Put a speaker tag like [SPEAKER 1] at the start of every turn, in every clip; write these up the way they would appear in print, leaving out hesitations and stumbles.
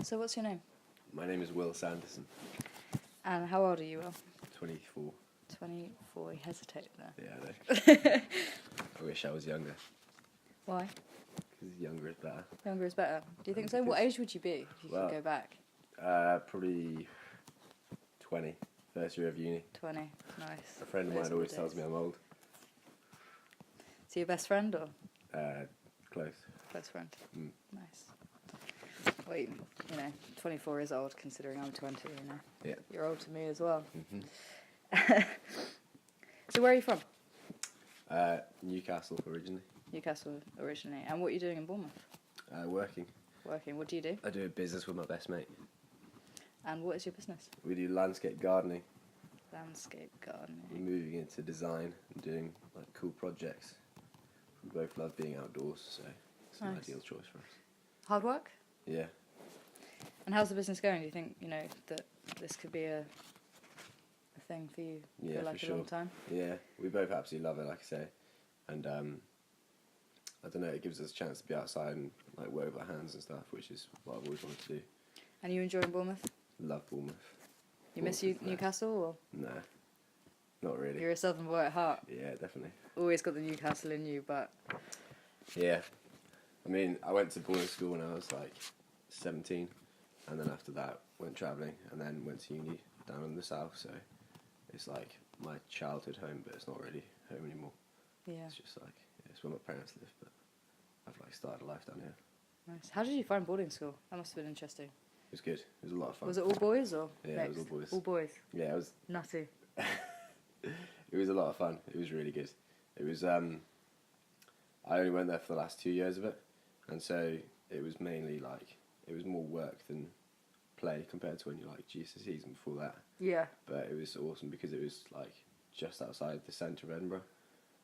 [SPEAKER 1] So what's your name?
[SPEAKER 2] My name is Will Sanderson.
[SPEAKER 1] And how old are you, Will?
[SPEAKER 2] 24.
[SPEAKER 1] 24. You hesitate there.
[SPEAKER 2] Yeah, I know. I wish I was younger.
[SPEAKER 1] Why?
[SPEAKER 2] Because younger is better.
[SPEAKER 1] Younger is better. Do you think so? What age would you be if you could go back?
[SPEAKER 2] Probably 20. First year of uni.
[SPEAKER 1] 20. Nice.
[SPEAKER 2] A friend of
[SPEAKER 1] Those
[SPEAKER 2] mine
[SPEAKER 1] are
[SPEAKER 2] always
[SPEAKER 1] the
[SPEAKER 2] tells
[SPEAKER 1] days.
[SPEAKER 2] me I'm old.
[SPEAKER 1] So your best friend or
[SPEAKER 2] Close.
[SPEAKER 1] close friend?
[SPEAKER 2] Mm.
[SPEAKER 1] Nice. Well, you know, 24 is old considering I'm 20, you know.
[SPEAKER 2] Yeah.
[SPEAKER 1] You're old to me as well.
[SPEAKER 2] Mm-hmm.
[SPEAKER 1] So where are you from?
[SPEAKER 2] Newcastle originally.
[SPEAKER 1] Newcastle originally. And what are you doing in Bournemouth?
[SPEAKER 2] Working.
[SPEAKER 1] Working. What do you do?
[SPEAKER 2] I do a business with my best mate.
[SPEAKER 1] And what is your business?
[SPEAKER 2] We do landscape gardening.
[SPEAKER 1] Landscape
[SPEAKER 2] We're
[SPEAKER 1] gardening.
[SPEAKER 2] moving into design and doing like cool projects. We both love being outdoors, so it's an
[SPEAKER 1] Nice.
[SPEAKER 2] ideal choice for us.
[SPEAKER 1] Hard work?
[SPEAKER 2] Yeah.
[SPEAKER 1] And how's the business going? Do you think, you know, that this could be a thing for you
[SPEAKER 2] Yeah,
[SPEAKER 1] for like
[SPEAKER 2] for
[SPEAKER 1] a long
[SPEAKER 2] sure.
[SPEAKER 1] time?
[SPEAKER 2] Yeah, we both absolutely love it, like I say, and I don't know, it gives us a chance to be outside and like work with our hands and stuff, which is what I've always wanted to do.
[SPEAKER 1] And you enjoying Bournemouth?
[SPEAKER 2] Love Bournemouth.
[SPEAKER 1] You miss
[SPEAKER 2] Bournemouth is nice.
[SPEAKER 1] Newcastle or?
[SPEAKER 2] No, not really.
[SPEAKER 1] You're a Southern boy at heart.
[SPEAKER 2] Yeah, definitely.
[SPEAKER 1] Always got the Newcastle in you, but
[SPEAKER 2] Yeah, I mean, I went to boarding school when I was like 17, and then after that went travelling, and then went to uni down in the south. So it's like my childhood home, but it's not really home anymore.
[SPEAKER 1] yeah,
[SPEAKER 2] It's just like it's where my parents live, but I've like started a life down here.
[SPEAKER 1] nice. How did you find boarding school? That must have been interesting.
[SPEAKER 2] It was good. It was a lot of fun.
[SPEAKER 1] Was it all boys or
[SPEAKER 2] Yeah,
[SPEAKER 1] mixed?
[SPEAKER 2] it was all boys.
[SPEAKER 1] All boys.
[SPEAKER 2] Yeah, it was.
[SPEAKER 1] Nutty.
[SPEAKER 2] It was a lot of fun. It was really good. It was. I only went there for the last 2 years of it, and so it was mainly like it was more work than play compared to when you like GCSEs and before that.
[SPEAKER 1] Yeah.
[SPEAKER 2] But it was awesome because it was like just outside the centre of Edinburgh,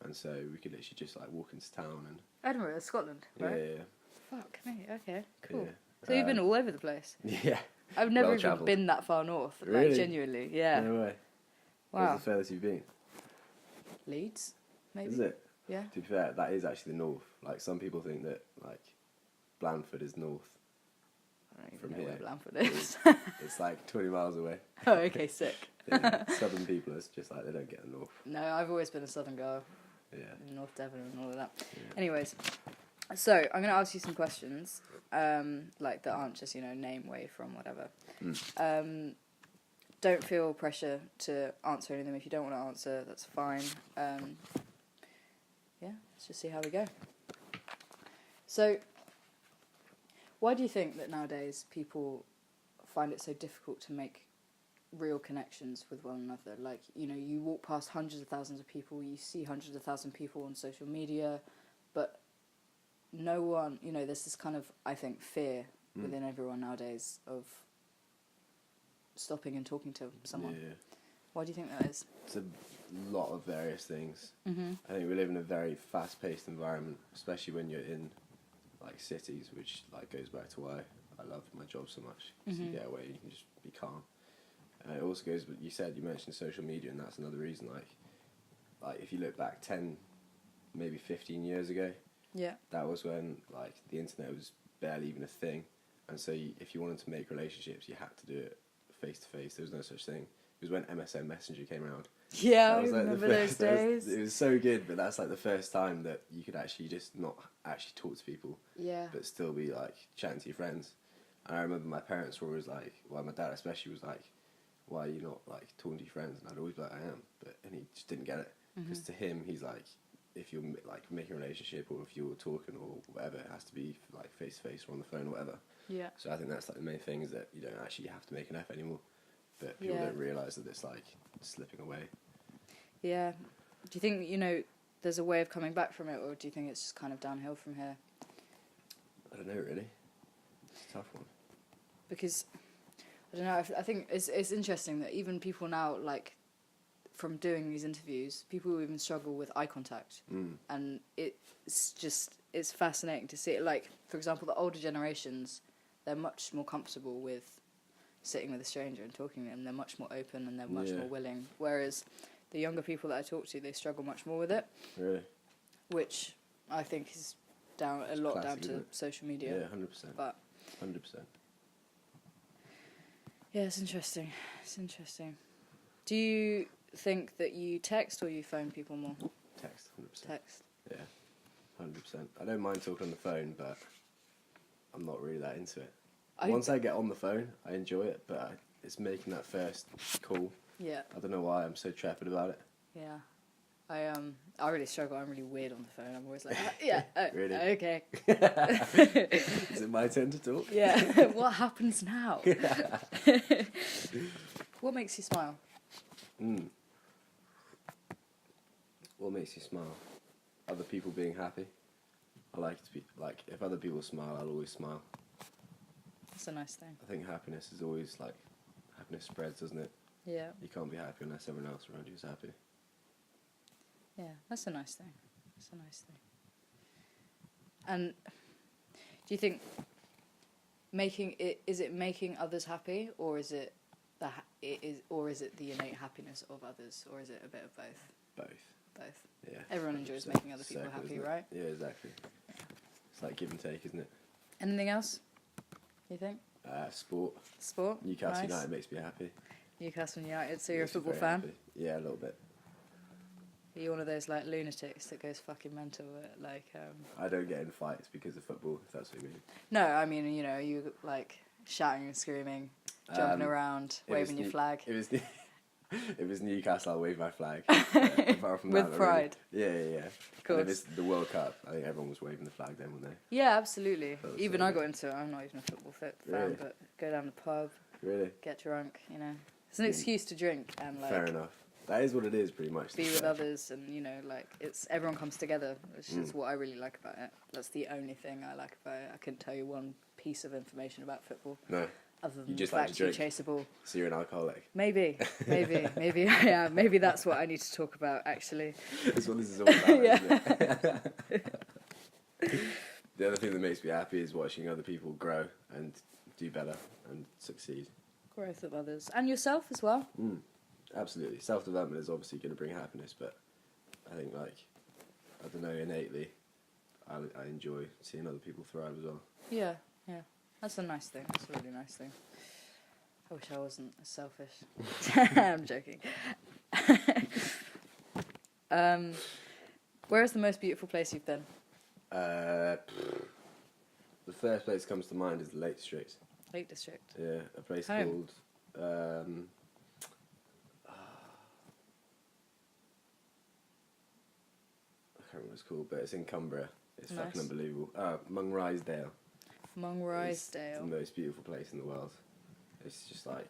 [SPEAKER 2] and so we could literally just like walk into town and.
[SPEAKER 1] Edinburgh, Scotland, right?
[SPEAKER 2] Yeah.
[SPEAKER 1] Fuck me. Okay, cool.
[SPEAKER 2] Yeah.
[SPEAKER 1] So you've been all over the place.
[SPEAKER 2] Yeah.
[SPEAKER 1] I've never
[SPEAKER 2] Well
[SPEAKER 1] even
[SPEAKER 2] travelled.
[SPEAKER 1] been that far north.
[SPEAKER 2] Really?
[SPEAKER 1] Like genuinely, yeah.
[SPEAKER 2] No way.
[SPEAKER 1] Wow.
[SPEAKER 2] Where's the furthest you've been?
[SPEAKER 1] Leeds, maybe.
[SPEAKER 2] Is it?
[SPEAKER 1] Yeah.
[SPEAKER 2] To be fair, that is actually the north. Like some people think that like Blandford is north.
[SPEAKER 1] I don't even
[SPEAKER 2] From
[SPEAKER 1] know where
[SPEAKER 2] here.
[SPEAKER 1] Blandford is.
[SPEAKER 2] It's like 20 miles away.
[SPEAKER 1] Oh, okay, sick.
[SPEAKER 2] Yeah, southern people, it's just like they don't get the north.
[SPEAKER 1] No, I've always been a southern girl.
[SPEAKER 2] Yeah.
[SPEAKER 1] North Devon and all of that.
[SPEAKER 2] Yeah.
[SPEAKER 1] Anyways, so I'm going to ask you some questions, like that aren't just, you know, name, where you're from, whatever. Don't feel pressure to answer any of them. If you don't want to answer, that's fine. Yeah, let's just see how we go. So, why do you think that nowadays people find it so difficult to make real connections with one another? Like, you know, you walk past hundreds of thousands of people, you see hundreds of thousands of people on social media, but no one, you know, there's this kind of, I think, fear within everyone nowadays of stopping and talking to someone.
[SPEAKER 2] Yeah.
[SPEAKER 1] Why do you think that is?
[SPEAKER 2] It's a lot of various things.
[SPEAKER 1] Mm-hmm.
[SPEAKER 2] I think we live in a very fast-paced environment, especially when you're in like cities, which like goes back to why I love my job so much. Because you get away, you can just be calm. And it also goes, but you mentioned social media, and that's another reason. Like if you look back 10, maybe 15 years ago,
[SPEAKER 1] Yeah.
[SPEAKER 2] that was when like the internet was barely even a thing, and so if you wanted to make relationships, you had to do it face to face. There was no such thing. It was when MSN Messenger came around.
[SPEAKER 1] Yeah,
[SPEAKER 2] That
[SPEAKER 1] I
[SPEAKER 2] was, like, the
[SPEAKER 1] remember those
[SPEAKER 2] first- that was-
[SPEAKER 1] days.
[SPEAKER 2] It was so good, but that's like the first time that you could actually just not actually talk to people,
[SPEAKER 1] Yeah.
[SPEAKER 2] but still be like chatting to your friends. And I remember my parents were always like, well, my dad especially was like, why are you not like talking to your friends? And I'd always be like, I am, and he just didn't get it, because to him, he's like, if you're like making a relationship or if you're talking or whatever, it has to be like face to face or on the phone or whatever.
[SPEAKER 1] Yeah.
[SPEAKER 2] So I think that's like the main thing, is that you don't actually have to make an effort anymore, but people
[SPEAKER 1] Yeah.
[SPEAKER 2] don't realise that it's like slipping away.
[SPEAKER 1] Yeah. Do you think, you know, there's a way of coming back from it, or do you think it's just kind of downhill from here?
[SPEAKER 2] I don't know, really. It's a tough one.
[SPEAKER 1] Because, I don't know, I think it's interesting that even people now, like, from doing these interviews, people even struggle with eye contact. And it's fascinating to see it. Like, for example, the older generations, they're much more comfortable with sitting with a stranger and talking to them. They're much more open and they're much more willing. Whereas the younger people that I talk to, they struggle much more with it.
[SPEAKER 2] Really?
[SPEAKER 1] Which I think is a lot down
[SPEAKER 2] Classic,
[SPEAKER 1] to
[SPEAKER 2] isn't it?
[SPEAKER 1] social media.
[SPEAKER 2] Yeah, 100%.
[SPEAKER 1] But
[SPEAKER 2] 100%.
[SPEAKER 1] Yeah, it's interesting. It's interesting. Do you think that you text or you phone people more?
[SPEAKER 2] Text, 100%.
[SPEAKER 1] Text.
[SPEAKER 2] Yeah, 100%. I don't mind talking on the phone, but I'm not really that into it. Once I get on the phone, I enjoy it, but it's making that first call.
[SPEAKER 1] Yeah.
[SPEAKER 2] I don't know why I'm so trepid about it.
[SPEAKER 1] Yeah. I really struggle. I'm really weird on the phone. I'm always like, yeah,
[SPEAKER 2] Really?
[SPEAKER 1] okay.
[SPEAKER 2] Is it my turn to talk?
[SPEAKER 1] Yeah. What happens now? What makes you smile?
[SPEAKER 2] What makes you smile? Other people being happy. I like to be like, if other people smile, I'll always smile.
[SPEAKER 1] That's a nice thing.
[SPEAKER 2] I think happiness is always like, happiness spreads, doesn't it?
[SPEAKER 1] Yeah.
[SPEAKER 2] You can't be happy unless everyone else around you is happy.
[SPEAKER 1] Yeah, that's a nice thing. That's a nice thing. And do you think is it making others happy, or is it is it the innate happiness of others, or is it a bit of both?
[SPEAKER 2] Both.
[SPEAKER 1] Both.
[SPEAKER 2] Yeah.
[SPEAKER 1] Everyone enjoys making other people
[SPEAKER 2] Circle,
[SPEAKER 1] happy,
[SPEAKER 2] isn't it?
[SPEAKER 1] right?
[SPEAKER 2] Yeah, exactly. It's like give and take, isn't it?
[SPEAKER 1] Anything else? You think?
[SPEAKER 2] Sport.
[SPEAKER 1] Sport.
[SPEAKER 2] Newcastle
[SPEAKER 1] Nice.
[SPEAKER 2] United makes me happy.
[SPEAKER 1] Newcastle United. So you're a
[SPEAKER 2] Makes me
[SPEAKER 1] football
[SPEAKER 2] very
[SPEAKER 1] fan?
[SPEAKER 2] happy. Yeah, a little bit.
[SPEAKER 1] Are you one of those like lunatics that goes fucking mental at like?
[SPEAKER 2] I don't get in fights because of football, if that's what you mean.
[SPEAKER 1] No, I mean, you know, you like shouting and screaming, jumping around, waving your flag.
[SPEAKER 2] It was Newcastle, I'll wave my flag. Apart from
[SPEAKER 1] With
[SPEAKER 2] that,
[SPEAKER 1] pride.
[SPEAKER 2] Really, yeah.
[SPEAKER 1] Of course.
[SPEAKER 2] And if it's the World Cup, I think everyone was waving the flag then, weren't they?
[SPEAKER 1] Yeah, absolutely.
[SPEAKER 2] That was
[SPEAKER 1] Even
[SPEAKER 2] so
[SPEAKER 1] I
[SPEAKER 2] good.
[SPEAKER 1] got into it. I'm not even a football fan,
[SPEAKER 2] Really?
[SPEAKER 1] but go down the pub,
[SPEAKER 2] Really?
[SPEAKER 1] get drunk, you know. It's an excuse to drink and like
[SPEAKER 2] Fair enough. That is what it is, pretty much.
[SPEAKER 1] be
[SPEAKER 2] to be
[SPEAKER 1] with
[SPEAKER 2] fair.
[SPEAKER 1] others, and you know, like it's everyone comes together, which is what I really like about it. That's the only thing I like about it. I couldn't tell you one piece of information about football
[SPEAKER 2] No,
[SPEAKER 1] other than
[SPEAKER 2] just
[SPEAKER 1] the
[SPEAKER 2] like
[SPEAKER 1] fact
[SPEAKER 2] to
[SPEAKER 1] you
[SPEAKER 2] drink.
[SPEAKER 1] chase a ball.
[SPEAKER 2] so you're an alcoholic.
[SPEAKER 1] Maybe I am. Maybe that's what I need to talk about actually.
[SPEAKER 2] That's what this is all about,
[SPEAKER 1] Yeah.
[SPEAKER 2] isn't it? The other thing that makes me happy is watching other people grow and do better and succeed.
[SPEAKER 1] Growth of others and yourself as well.
[SPEAKER 2] Absolutely. Self-development is obviously going to bring happiness, but I think, like, I don't know, innately, I enjoy seeing other people thrive as well.
[SPEAKER 1] Yeah, yeah. That's a nice thing. That's a really nice thing. I wish I wasn't as selfish. I'm joking. Where is the most beautiful place you've been?
[SPEAKER 2] The first place that comes to mind is the Lake District.
[SPEAKER 1] Lake District.
[SPEAKER 2] Yeah, a place
[SPEAKER 1] Home.
[SPEAKER 2] called... I can't remember what it's called, but it's in Cumbria. It's
[SPEAKER 1] Nice.
[SPEAKER 2] fucking unbelievable. Mungrisdale. It's the
[SPEAKER 1] Mungrisdale.
[SPEAKER 2] most beautiful place in the world. It's just like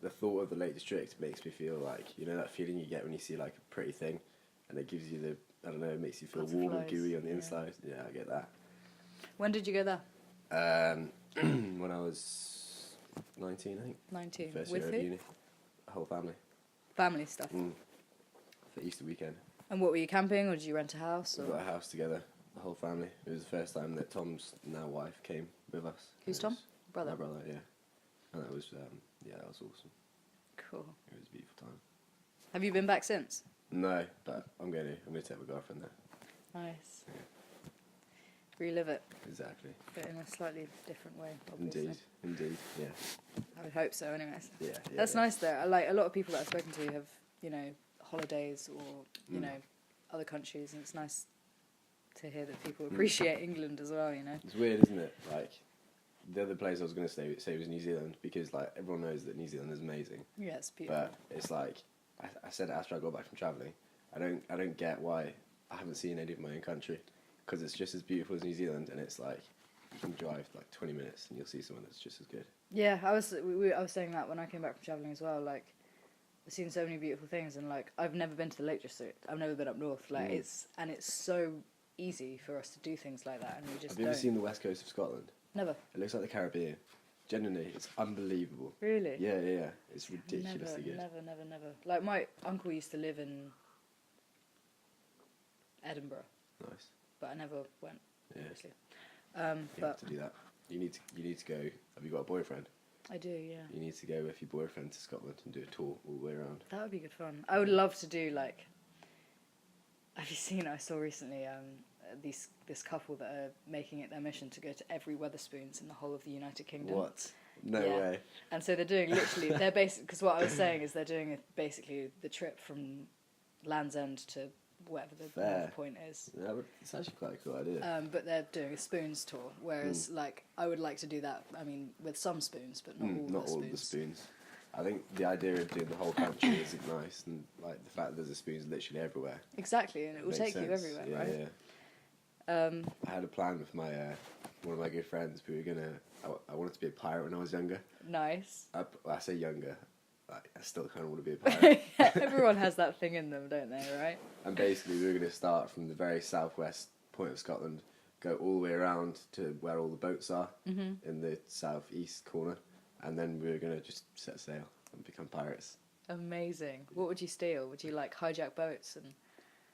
[SPEAKER 2] the thought of the Lake District makes me feel like, you know, that feeling you get when you see like a pretty thing, and it gives you the, I don't know, it makes you feel warm and
[SPEAKER 1] Butterflies,
[SPEAKER 2] gooey on the
[SPEAKER 1] yeah.
[SPEAKER 2] inside. Yeah, I get that.
[SPEAKER 1] When did you go there?
[SPEAKER 2] When I was 19, I think.
[SPEAKER 1] 19.
[SPEAKER 2] First
[SPEAKER 1] With
[SPEAKER 2] year
[SPEAKER 1] who?
[SPEAKER 2] of uni. The whole family.
[SPEAKER 1] Family stuff.
[SPEAKER 2] For Easter weekend.
[SPEAKER 1] And what were you camping, or did you rent a house?
[SPEAKER 2] We
[SPEAKER 1] Or
[SPEAKER 2] got a house together, the whole family. It was the first time that Tom's now wife came with us.
[SPEAKER 1] Who's
[SPEAKER 2] It
[SPEAKER 1] Tom?
[SPEAKER 2] was
[SPEAKER 1] Brother.
[SPEAKER 2] My brother, yeah. And that was, that was awesome.
[SPEAKER 1] Cool.
[SPEAKER 2] It was a beautiful time.
[SPEAKER 1] Have you been back since?
[SPEAKER 2] No, but I'm going to take my girlfriend there.
[SPEAKER 1] Nice. Relive it,
[SPEAKER 2] Exactly.
[SPEAKER 1] but in a slightly different way, obviously.
[SPEAKER 2] Indeed, yeah.
[SPEAKER 1] I would hope so, anyways.
[SPEAKER 2] Yeah,
[SPEAKER 1] That's
[SPEAKER 2] yeah.
[SPEAKER 1] nice though. I like a lot of people that I've spoken to have, you know, holidays or you know, other countries, and it's nice to hear that people appreciate England as well. You know.
[SPEAKER 2] It's weird, isn't it? Like, the other place I was going to say was New Zealand, because like everyone knows that New Zealand is amazing.
[SPEAKER 1] Yeah, it's beautiful.
[SPEAKER 2] But it's like I said it after I got back from travelling. I don't get why I haven't seen any of my own country, because it's just as beautiful as New Zealand, and it's like you can drive like 20 minutes and you'll see someone that's just as good.
[SPEAKER 1] Yeah, I was saying that when I came back from travelling as well. Like, I've seen so many beautiful things, and like I've never been to the Lake District. I've never been up north. Like it's so easy for us to do things like that, and we just
[SPEAKER 2] Have you ever
[SPEAKER 1] don't.
[SPEAKER 2] seen the west coast of Scotland?
[SPEAKER 1] Never.
[SPEAKER 2] It looks like the Caribbean. Genuinely, it's unbelievable.
[SPEAKER 1] Really?
[SPEAKER 2] Yeah. It's ridiculously good.
[SPEAKER 1] Never. Like my uncle used to live in Edinburgh,
[SPEAKER 2] Nice.
[SPEAKER 1] but I never went.
[SPEAKER 2] Yeah.
[SPEAKER 1] Obviously.
[SPEAKER 2] You have
[SPEAKER 1] But
[SPEAKER 2] to do that. You need to go. Have you got a boyfriend?
[SPEAKER 1] I do, yeah.
[SPEAKER 2] You need to go with your boyfriend to Scotland and do a tour all the way around.
[SPEAKER 1] That would be good fun. I would love to do like. Have you seen? I saw recently this couple that are making it their mission to go to every Weatherspoons in the whole of the United Kingdom.
[SPEAKER 2] What? No
[SPEAKER 1] Yeah.
[SPEAKER 2] way.
[SPEAKER 1] And so they're doing literally, they're basically, because what I was saying is they're doing basically the trip from Land's End to whatever the
[SPEAKER 2] Fair.
[SPEAKER 1] North Point is.
[SPEAKER 2] Yeah, but it's actually quite a cool idea.
[SPEAKER 1] But they're doing a spoons tour, whereas like I would like to do that. I mean, with some spoons, but not all
[SPEAKER 2] Not
[SPEAKER 1] the
[SPEAKER 2] all
[SPEAKER 1] spoons.
[SPEAKER 2] of the spoons. I think the idea of doing the whole country is nice, and like the fact that there's a spoons literally everywhere.
[SPEAKER 1] Exactly, and it will
[SPEAKER 2] makes
[SPEAKER 1] take you
[SPEAKER 2] sense.
[SPEAKER 1] everywhere,
[SPEAKER 2] Yeah,
[SPEAKER 1] right?
[SPEAKER 2] Yeah. I had a plan with my one of my good friends. We were gonna. I wanted to be a pirate when I was younger.
[SPEAKER 1] Nice.
[SPEAKER 2] I say younger. Like, I still kind of want to be a pirate.
[SPEAKER 1] Everyone has that thing in them, don't they? Right?
[SPEAKER 2] And basically, we were going to start from the very southwest point of Scotland, go all the way around to where all the boats are in the southeast corner, and then we were going to just set sail and become pirates.
[SPEAKER 1] Amazing. What would you steal? Would you like hijack boats and?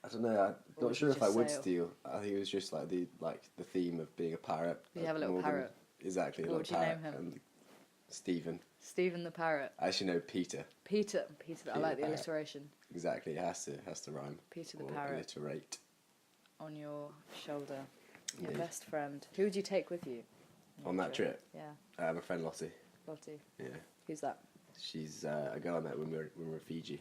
[SPEAKER 2] I don't know. I'm
[SPEAKER 1] Or
[SPEAKER 2] not sure
[SPEAKER 1] just
[SPEAKER 2] if I would
[SPEAKER 1] sail?
[SPEAKER 2] steal. I think it was just like the theme of being a pirate.
[SPEAKER 1] You have a little
[SPEAKER 2] more than-
[SPEAKER 1] parrot.
[SPEAKER 2] Exactly. a
[SPEAKER 1] What
[SPEAKER 2] little
[SPEAKER 1] would you
[SPEAKER 2] parrot.
[SPEAKER 1] name him?
[SPEAKER 2] And Stephen.
[SPEAKER 1] Stephen the parrot.
[SPEAKER 2] I actually know Peter.
[SPEAKER 1] Peter. I like the
[SPEAKER 2] the parrot.
[SPEAKER 1] alliteration.
[SPEAKER 2] Exactly. It has to rhyme.
[SPEAKER 1] Peter the
[SPEAKER 2] or
[SPEAKER 1] parrot
[SPEAKER 2] alliterate.
[SPEAKER 1] on your shoulder. Your
[SPEAKER 2] Indeed.
[SPEAKER 1] best friend. Who would you take with you?
[SPEAKER 2] On that trip,
[SPEAKER 1] Yeah,
[SPEAKER 2] my friend Lottie.
[SPEAKER 1] Lottie.
[SPEAKER 2] Yeah.
[SPEAKER 1] Who's that?
[SPEAKER 2] She's a girl I met when we were in Fiji.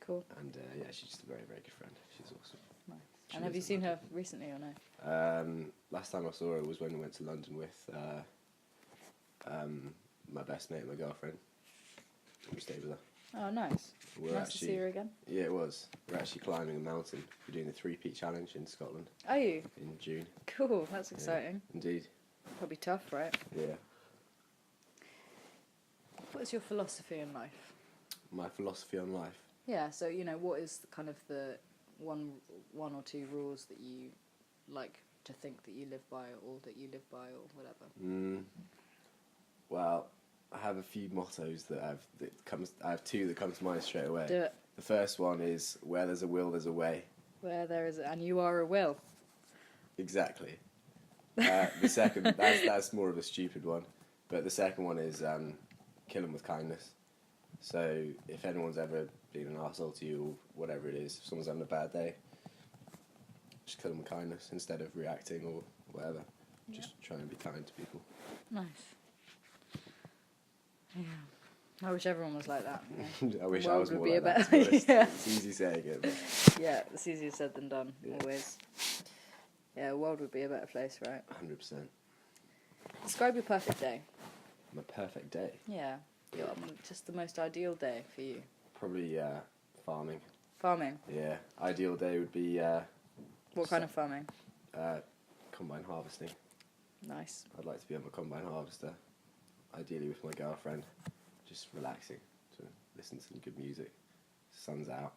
[SPEAKER 1] Cool.
[SPEAKER 2] And yeah, she's just a very, very good friend. She's awesome.
[SPEAKER 1] Nice.
[SPEAKER 2] She
[SPEAKER 1] And have you
[SPEAKER 2] lives
[SPEAKER 1] seen
[SPEAKER 2] in
[SPEAKER 1] her recently or no?
[SPEAKER 2] Last time I saw her was when we went to London with my best mate, and my girlfriend. We stayed with her.
[SPEAKER 1] Oh, nice.
[SPEAKER 2] We're
[SPEAKER 1] Nice to see her again.
[SPEAKER 2] Yeah, it was. We're actually climbing a mountain. We're doing the 3-peak challenge in Scotland
[SPEAKER 1] Are you?
[SPEAKER 2] in June.
[SPEAKER 1] Cool. That's exciting.
[SPEAKER 2] Indeed.
[SPEAKER 1] Probably tough, right?
[SPEAKER 2] Yeah.
[SPEAKER 1] What is your philosophy in life?
[SPEAKER 2] My philosophy on life.
[SPEAKER 1] Yeah. So what is kind of the one or two rules that you like to think that you live by, or that you live by, or whatever?
[SPEAKER 2] Well, I have a few mottos I have two that come to mind straight away.
[SPEAKER 1] Do it.
[SPEAKER 2] The first one is, where there's a will, there's a way.
[SPEAKER 1] Where there is, and you are a will.
[SPEAKER 2] Exactly. The second, that's more of a stupid one. But the second one is, kill them with kindness. So if anyone's ever been an arsehole to you, or whatever it is, if someone's having a bad day, just kill them with kindness instead of reacting or whatever. Just try and be kind to people.
[SPEAKER 1] Nice. Yeah. I wish everyone was like that. Yeah.
[SPEAKER 2] I wish I
[SPEAKER 1] World
[SPEAKER 2] was
[SPEAKER 1] would
[SPEAKER 2] more
[SPEAKER 1] be
[SPEAKER 2] like
[SPEAKER 1] a
[SPEAKER 2] that, to
[SPEAKER 1] better-
[SPEAKER 2] be honest.
[SPEAKER 1] yeah.
[SPEAKER 2] It's easy saying it, but
[SPEAKER 1] Yeah, it's easier said than done,
[SPEAKER 2] Yeah.
[SPEAKER 1] always. Yeah, the world would be a better place, right?
[SPEAKER 2] 100%.
[SPEAKER 1] Describe your perfect day.
[SPEAKER 2] My perfect day.
[SPEAKER 1] Yeah, just the most ideal day for you.
[SPEAKER 2] Probably farming.
[SPEAKER 1] Farming.
[SPEAKER 2] Yeah. Ideal day would be
[SPEAKER 1] What kind of farming?
[SPEAKER 2] combine harvesting.
[SPEAKER 1] Nice.
[SPEAKER 2] I'd like to be on my combine harvester, ideally with my girlfriend, just relaxing to listen to some good music. Sun's out,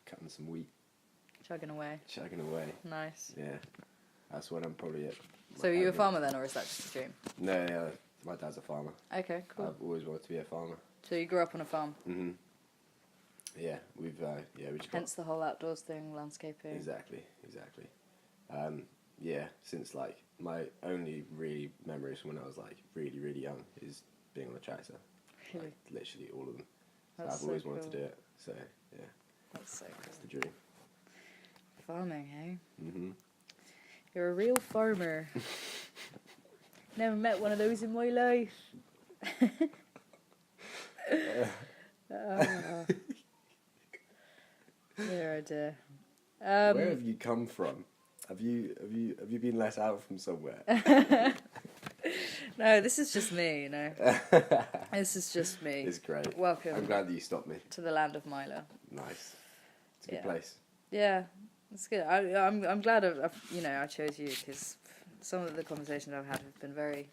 [SPEAKER 2] cutting some wheat,
[SPEAKER 1] Chugging away.
[SPEAKER 2] chugging away.
[SPEAKER 1] Nice.
[SPEAKER 2] Yeah, that's when I'm probably at.
[SPEAKER 1] So are you a farmer then, or is that just a dream?
[SPEAKER 2] No, yeah, my dad's a farmer.
[SPEAKER 1] Okay, cool.
[SPEAKER 2] I've always wanted to be a farmer.
[SPEAKER 1] So you grew up on a farm.
[SPEAKER 2] Yeah, we just got
[SPEAKER 1] Hence the whole outdoors thing, landscaping.
[SPEAKER 2] exactly. Yeah, since like my only really memories from when I was like really, really young is being on a tractor.
[SPEAKER 1] Really?
[SPEAKER 2] Like, literally all of them. So
[SPEAKER 1] That's
[SPEAKER 2] I've
[SPEAKER 1] so
[SPEAKER 2] always wanted
[SPEAKER 1] cool.
[SPEAKER 2] to do it. So yeah,
[SPEAKER 1] That's so
[SPEAKER 2] that's
[SPEAKER 1] cool.
[SPEAKER 2] the dream.
[SPEAKER 1] Farming, eh?
[SPEAKER 2] Mhm.
[SPEAKER 1] You're a real farmer. Never met one of those in my life. Dear, oh dear.
[SPEAKER 2] Where have you come from? Have you been let out from somewhere?
[SPEAKER 1] No, this is just me, you know. This is just me.
[SPEAKER 2] It's great.
[SPEAKER 1] Welcome
[SPEAKER 2] I'm glad that you stopped me.
[SPEAKER 1] to the land of Milo.
[SPEAKER 2] Nice. It's a good
[SPEAKER 1] Yeah.
[SPEAKER 2] place.
[SPEAKER 1] Yeah, it's good. I'm glad I chose you, because some of the conversations I've had have been very.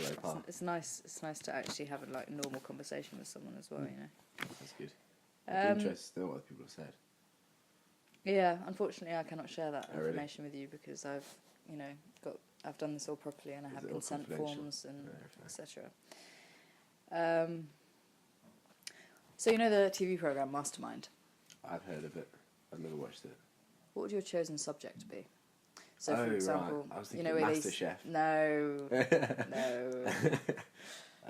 [SPEAKER 2] Low par.
[SPEAKER 1] It's nice. It's nice to actually have a normal conversation with someone as well. You know.
[SPEAKER 2] That's good. I'd be interested to know what other people have said.
[SPEAKER 1] Yeah, unfortunately, I cannot share that
[SPEAKER 2] Oh, really?
[SPEAKER 1] information with you because I've done this all properly and I
[SPEAKER 2] Is
[SPEAKER 1] have
[SPEAKER 2] it all
[SPEAKER 1] consent
[SPEAKER 2] confidential?
[SPEAKER 1] forms and
[SPEAKER 2] No, fair.
[SPEAKER 1] etc. So you know the TV program Mastermind.
[SPEAKER 2] I've heard of it. I've never watched it.
[SPEAKER 1] What would your chosen subject be? So,
[SPEAKER 2] Oh,
[SPEAKER 1] for
[SPEAKER 2] right.
[SPEAKER 1] example,
[SPEAKER 2] I was
[SPEAKER 1] you
[SPEAKER 2] thinking
[SPEAKER 1] know where these
[SPEAKER 2] MasterChef.
[SPEAKER 1] no, no.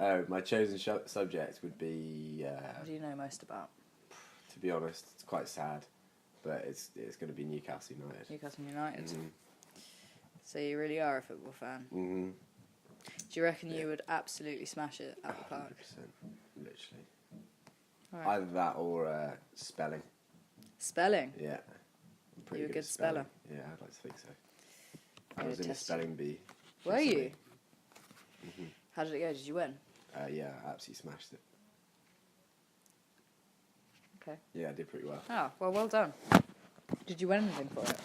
[SPEAKER 2] Oh, my chosen subject would be.
[SPEAKER 1] What do you know most about
[SPEAKER 2] To be honest, it's quite sad, but it's going to be Newcastle United.
[SPEAKER 1] Newcastle United?
[SPEAKER 2] Mhm.
[SPEAKER 1] So you really are a football fan.
[SPEAKER 2] Mhm.
[SPEAKER 1] Do you reckon
[SPEAKER 2] Yeah.
[SPEAKER 1] you would absolutely smash it at the park?
[SPEAKER 2] 100%, literally.
[SPEAKER 1] All right.
[SPEAKER 2] Either that or spelling.
[SPEAKER 1] Spelling.
[SPEAKER 2] Yeah. I'm pretty
[SPEAKER 1] You a
[SPEAKER 2] at
[SPEAKER 1] good
[SPEAKER 2] spelling.
[SPEAKER 1] speller?
[SPEAKER 2] Yeah, I'd like to think so.
[SPEAKER 1] I'm
[SPEAKER 2] I was
[SPEAKER 1] gonna
[SPEAKER 2] in a
[SPEAKER 1] test
[SPEAKER 2] spelling bee.
[SPEAKER 1] Were you?
[SPEAKER 2] recently.
[SPEAKER 1] How did it go? Did you win?
[SPEAKER 2] Yeah, I absolutely smashed it.
[SPEAKER 1] Okay.
[SPEAKER 2] Yeah, I did pretty well.
[SPEAKER 1] Oh, well done. Did you win anything for it?